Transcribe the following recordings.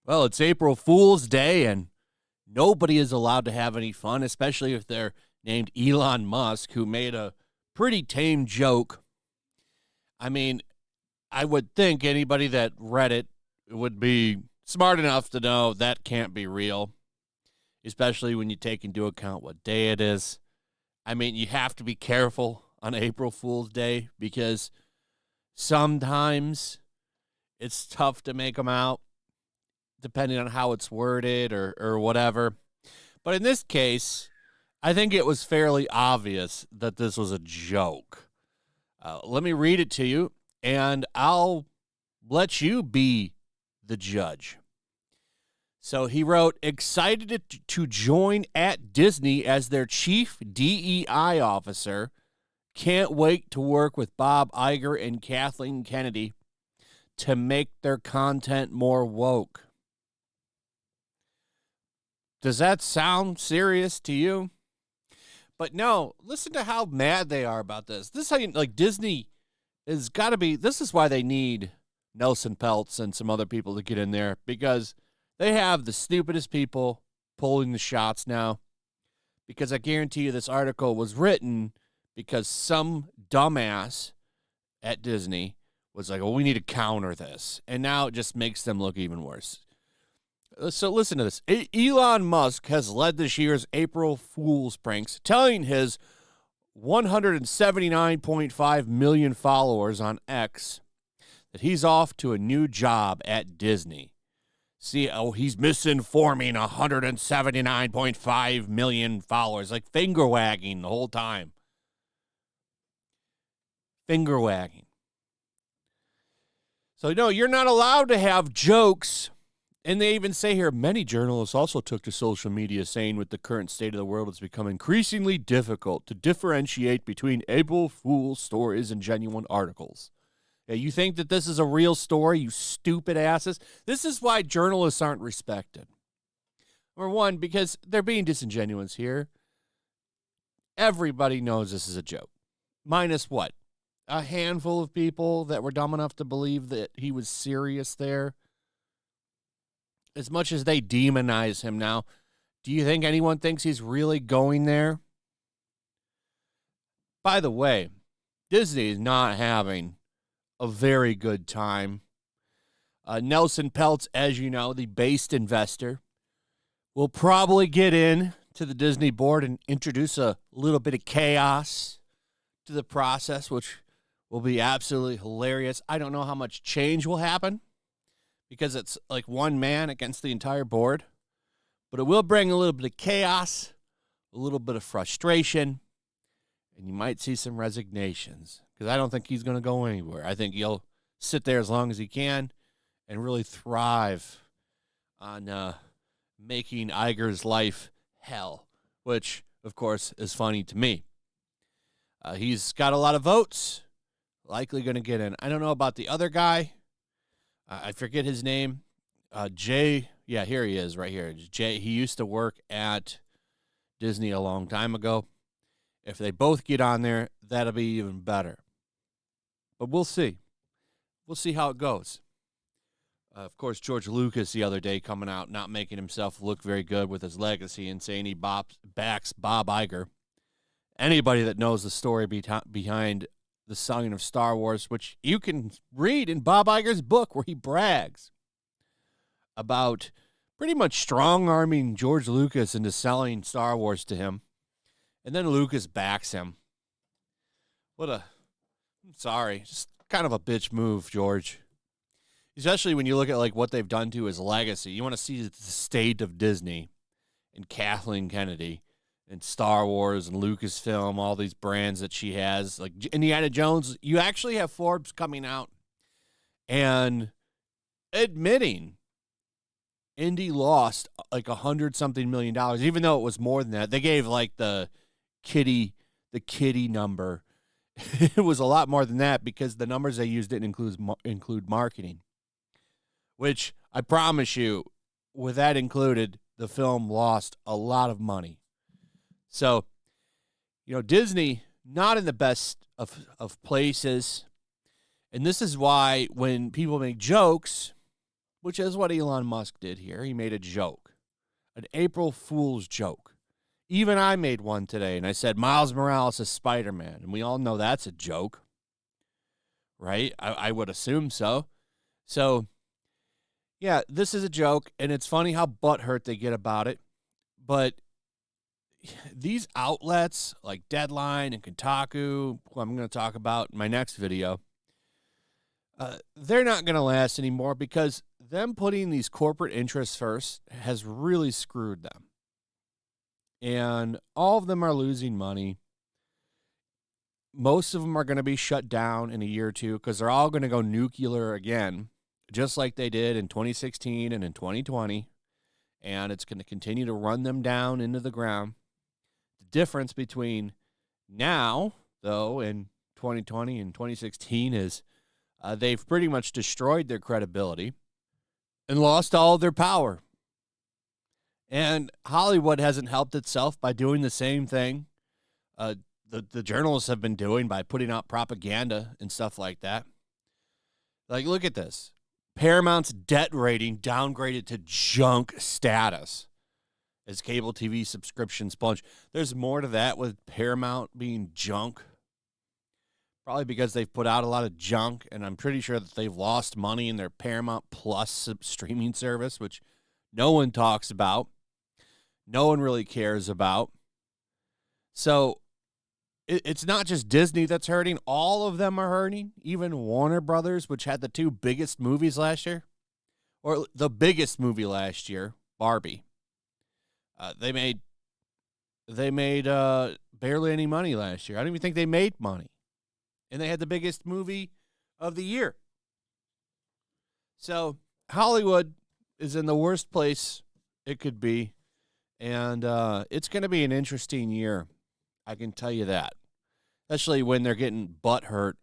Well, it's April Fool's Day, and nobody is allowed to have any fun, especially if they're named Elon Musk, who made a pretty tame joke. I mean, I would think anybody that read it would be smart enough to know that can't be real, especially when you take into account what day it is. I mean, you have to be careful on April Fool's Day because sometimes it's tough to make them out, depending on how it's worded or whatever. But in this case, I think it was fairly obvious that this was a joke. Let me read it to you, and I'll let you be the judge. So he wrote, excited to join at Disney as their chief DEI officer. Can't wait to work with Bob Iger and Kathleen Kennedy to make their content more woke. Does that sound serious to you? But no, listen to how mad they are about this. This is how Disney has got to be. This is why they need Nelson Peltz and some other people to get in there, because they have the stupidest people pulling the shots now. Because I guarantee you this article was written because some dumbass at Disney was like, well, we need to counter this. And now it just makes them look even worse. So listen to this. Elon Musk has led this year's April Fool's pranks, telling his 179.5 million followers on X that he's off to a new job at Disney. See, he's misinforming 179.5 million followers, like finger wagging the whole time. Finger wagging. So, no, you're not allowed to have jokes. And they even say here, many journalists also took to social media saying with the current state of the world, it's become increasingly difficult to differentiate between April Fool's stories and genuine articles. Yeah, you think that this is a real story, you stupid asses? This is why journalists aren't respected. Number one, because they're being disingenuous here. Everybody knows this is a joke. Minus what? A handful of people that were dumb enough to believe that he was serious there. As much as they demonize him now, do you think anyone thinks he's really going there? By the way, Disney is not having a very good time. Nelson Peltz, as you know, the based investor, will probably get in to the Disney board and introduce a little bit of chaos to the process, which will be absolutely hilarious. I don't know how much change will happen, because it's like one man against the entire board. But it will bring a little bit of chaos, a little bit of frustration, and you might see some resignations, because I don't think he's going to go anywhere. I think he'll sit there as long as he can and really thrive on making Iger's life hell, which, of course, is funny to me. He's got a lot of votes, likely going to get in. I don't know about the other guy. I forget his name. Jay. Yeah, here he is right here. Jay. He used to work at Disney a long time ago. If they both get on there, that'll be even better. But we'll see. We'll see how it goes. Of course, George Lucas the other day coming out, not making himself look very good with his legacy and saying he backs Bob Iger. Anybody that knows the story behind the selling of Star Wars, which you can read in Bob Iger's book, where he brags about pretty much strong-arming George Lucas into selling Star Wars to him. And then Lucas backs him. Just kind of a bitch move, George. Especially when you look at like what they've done to his legacy. You want to see the state of Disney and Kathleen Kennedy and Star Wars and Lucasfilm, all these brands that she has. Like Indiana Jones, you actually have Forbes coming out and admitting Indy lost like $100-something million, even though it was more than that. They gave like the kitty number. It was a lot more than that because the numbers they used didn't include marketing, which I promise you, with that included, the film lost a lot of money. So, Disney not in the best of places. And this is why when people make jokes, which is what Elon Musk did here, he made a joke, an April Fool's joke. Even I made one today, and I said Miles Morales is Spider-Man, and we all know that's a joke, right? I would assume so. So, yeah, this is a joke, and it's funny how butthurt they get about it. But these outlets like Deadline and Kotaku, who I'm going to talk about in my next video, they're not going to last anymore because them putting these corporate interests first has really screwed them. And all of them are losing money. Most of them are going to be shut down in a year or two because they're all going to go nuclear again, just like they did in 2016 and in 2020. And it's going to continue to run them down into the ground. The difference between now, though, in 2020 and 2016 is they've pretty much destroyed their credibility and lost all of their power. And Hollywood hasn't helped itself by doing the same thing the journalists have been doing by putting out propaganda and stuff like that. Like, look at this. Paramount's debt rating downgraded to junk status as cable TV subscriptions plunge. There's more to that with Paramount being junk. Probably because they've put out a lot of junk, and I'm pretty sure that they've lost money in their Paramount Plus streaming service, which no one talks about. No one really cares about. So it's not just Disney that's hurting. All of them are hurting. Even Warner Brothers, which had the two biggest movies last year, or the biggest movie last year, Barbie. They made barely any money last year. I don't even think they made money. And they had the biggest movie of the year. So Hollywood is in the worst place it could be. And it's going to be an interesting year. I can tell you that. Especially when they're getting butthurt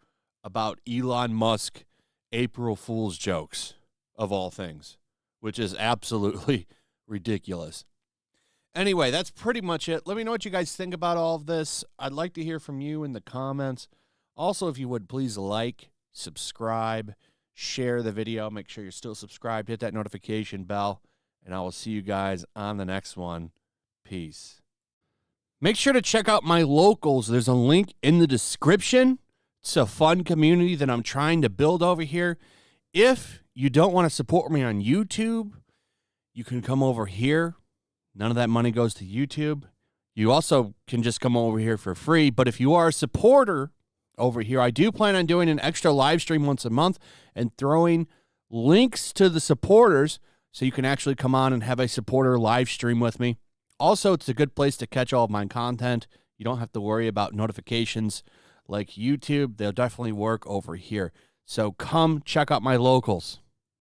about Elon Musk April Fool's jokes, of all things, which is absolutely ridiculous. Anyway, that's pretty much it. Let me know what you guys think about all of this. I'd like to hear from you in the comments. Also, if you would, please like, subscribe, share the video. Make sure you're still subscribed. Hit that notification bell. And I will see you guys on the next one. Peace. Make sure to check out my locals. There's a link in the description. It's a fun community that I'm trying to build over here. If you don't want to support me on YouTube, you can come over here. None of that money goes to YouTube. You also can just come over here for free. But if you are a supporter over here, I do plan on doing an extra live stream once a month and throwing links to the supporters so you can actually come on and have a supporter live stream with me. Also, it's a good place to catch all of my content. You don't have to worry about notifications like YouTube. They'll definitely work over here. So come check out my locals.